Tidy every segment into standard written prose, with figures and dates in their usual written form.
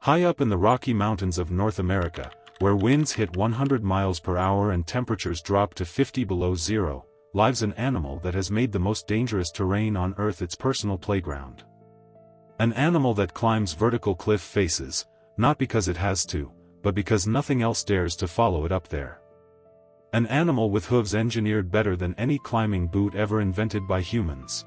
High up in the Rocky Mountains of North America, where winds hit 100 miles per hour and temperatures drop to 50 below zero, lives an animal that has made the most dangerous terrain on Earth its personal playground. An animal that climbs vertical cliff faces, not because it has to, but because nothing else dares to follow it up there. An animal with hooves engineered better than any climbing boot ever invented by humans.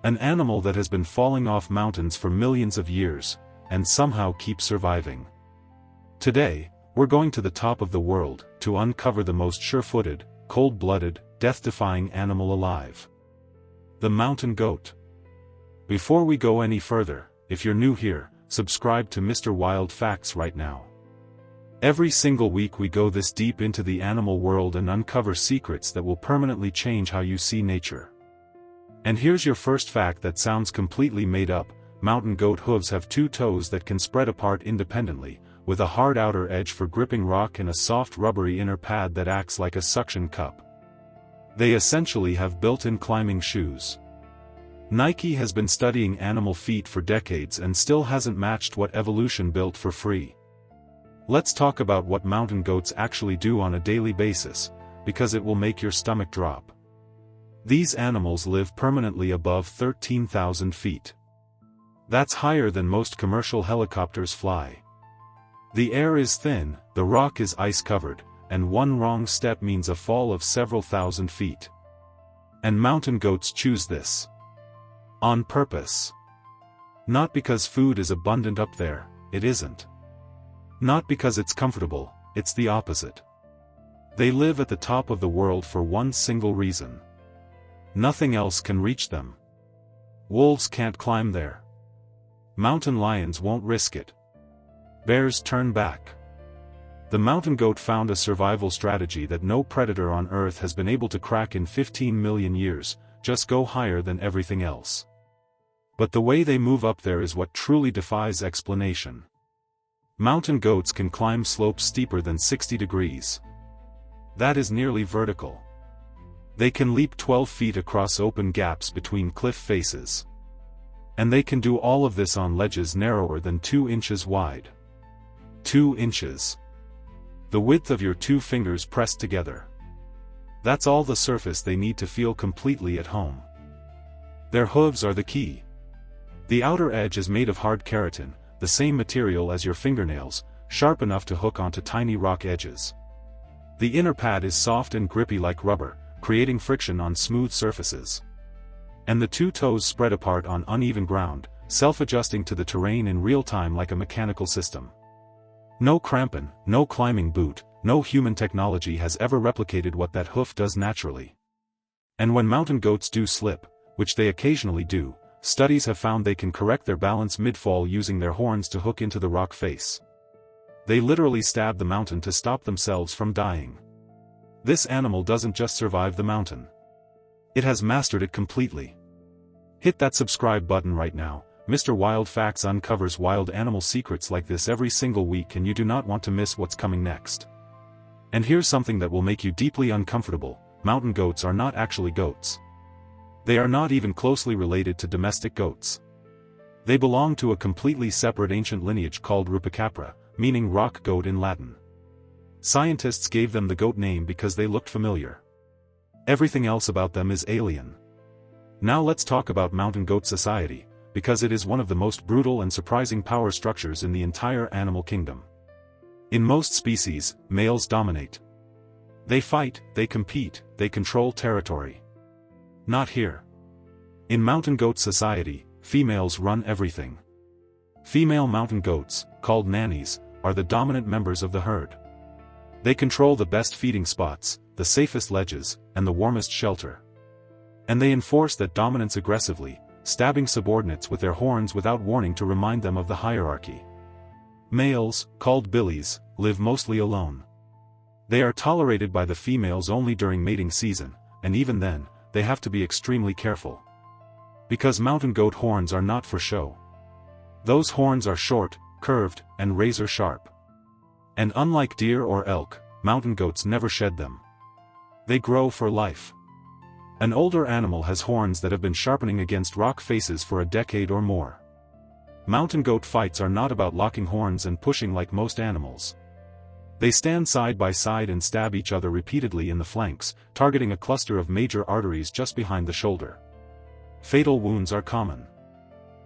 An animal that has been falling off mountains for millions of years, and somehow keeps surviving. Today, we're going to the top of the world, to uncover the most sure-footed, cold-blooded, death-defying animal alive. The mountain goat. Before we go any further, if you're new here, subscribe to Mr. Wild Facts right now. Every single week we go this deep into the animal world and uncover secrets that will permanently change how you see nature. And here's your first fact that sounds completely made up: mountain goat hooves have two toes that can spread apart independently, with a hard outer edge for gripping rock and a soft rubbery inner pad that acts like a suction cup. They essentially have built-in climbing shoes. Nike has been studying animal feet for decades and still hasn't matched what evolution built for free. Let's talk about what mountain goats actually do on a daily basis, because it will make your stomach drop. These animals live permanently above 13,000 feet. That's higher than most commercial helicopters fly. The air is thin, the rock is ice-covered, and one wrong step means a fall of several thousand feet. And mountain goats choose this. On purpose. Not because food is abundant up there, it isn't. Not because it's comfortable, it's the opposite. They live at the top of the world for one single reason. Nothing else can reach them. Wolves can't climb there. Mountain lions won't risk it. Bears turn back. The mountain goat found a survival strategy that no predator on Earth has been able to crack in 15 million years: just go higher than everything else. But the way they move up there is what truly defies explanation. Mountain goats can climb slopes steeper than 60 degrees. That is nearly vertical. They can leap 12 feet across open gaps between cliff faces. And they can do all of this on ledges narrower than 2 inches wide. 2 inches. The width of your 2 fingers pressed together. That's all the surface they need to feel completely at home. Their hooves are the key. The outer edge is made of hard keratin, the same material as your fingernails, sharp enough to hook onto tiny rock edges. The inner pad is soft and grippy like rubber, creating friction on smooth surfaces. And the 2 toes spread apart on uneven ground, self-adjusting to the terrain in real time like a mechanical system. No crampon, no climbing boot, no human technology has ever replicated what that hoof does naturally. And when mountain goats do slip, which they occasionally do, studies have found they can correct their balance mid-fall using their horns to hook into the rock face. They literally stab the mountain to stop themselves from dying. This animal doesn't just survive the mountain. It has mastered it completely. Hit that subscribe button right now. Mr. Wild Facts uncovers wild animal secrets like this every single week, and you do not want to miss what's coming next. And here's something that will make you deeply uncomfortable: mountain goats are not actually goats. They are not even closely related to domestic goats. They belong to a completely separate ancient lineage called Rupicapra, meaning rock goat in Latin. Scientists gave them the goat name because they looked familiar. Everything else about them is alien. Now let's talk about mountain goat society, because it is one of the most brutal and surprising power structures in the entire animal kingdom. In most species, males dominate. They fight, they compete, they control territory. Not here. In mountain goat society, females run everything. Female mountain goats, called nannies, are the dominant members of the herd. They control the best feeding spots, the safest ledges, and the warmest shelter. And they enforce that dominance aggressively, stabbing subordinates with their horns without warning to remind them of the hierarchy. Males, called billies, live mostly alone. They are tolerated by the females only during mating season, and even then, they have to be extremely careful. Because mountain goat horns are not for show. Those horns are short, curved, and razor sharp. And unlike deer or elk, mountain goats never shed them. They grow for life. An older animal has horns that have been sharpening against rock faces for a decade or more. Mountain goat fights are not about locking horns and pushing like most animals. They stand side by side and stab each other repeatedly in the flanks, targeting a cluster of major arteries just behind the shoulder. Fatal wounds are common.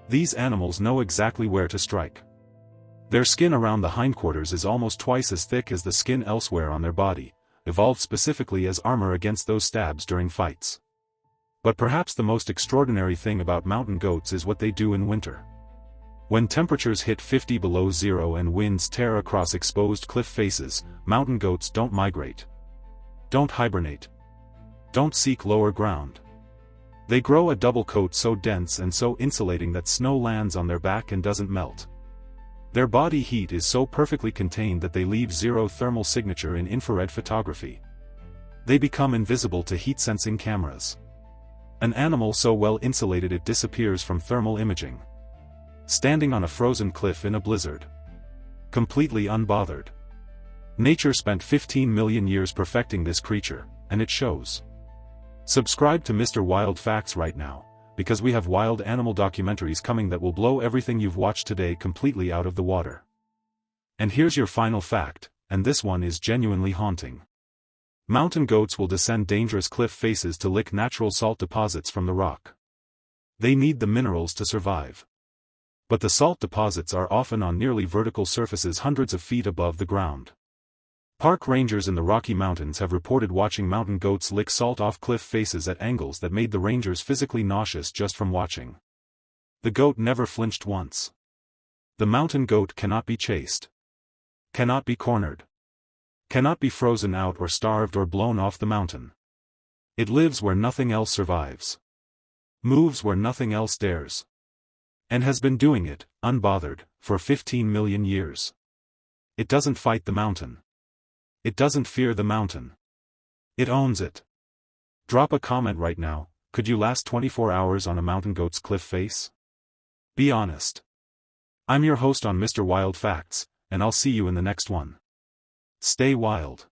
These animals know exactly where to strike. Their skin around the hindquarters is almost twice as thick as the skin elsewhere on their body, evolved specifically as armor against those stabs during fights. But perhaps the most extraordinary thing about mountain goats is what they do in winter. When temperatures hit 50 below zero and winds tear across exposed cliff faces, mountain goats don't migrate. Don't hibernate. Don't seek lower ground. They grow a double coat so dense and so insulating that snow lands on their back and doesn't melt. Their body heat is so perfectly contained that they leave zero thermal signature in infrared photography. They become invisible to heat-sensing cameras. An animal so well insulated it disappears from thermal imaging. Standing on a frozen cliff in a blizzard. Completely unbothered. Nature spent 15 million years perfecting this creature, and it shows. Subscribe to Mr. Wild Facts right now, because we have wild animal documentaries coming that will blow everything you've watched today completely out of the water. And here's your final fact, and this one is genuinely haunting. Mountain goats will descend dangerous cliff faces to lick natural salt deposits from the rock. They need the minerals to survive. But the salt deposits are often on nearly vertical surfaces hundreds of feet above the ground. Park rangers in the Rocky Mountains have reported watching mountain goats lick salt off cliff faces at angles that made the rangers physically nauseous just from watching. The goat never flinched once. The mountain goat cannot be chased. Cannot be cornered. Cannot be frozen out or starved or blown off the mountain. It lives where nothing else survives. Moves where nothing else dares. And has been doing it, unbothered, for 15 million years. It doesn't fight the mountain. It doesn't fear the mountain. It owns it. Drop a comment right now, could you last 24 hours on a mountain goat's cliff face? Be honest. I'm your host on Mr. Wild Facts, and I'll see you in the next one. Stay wild.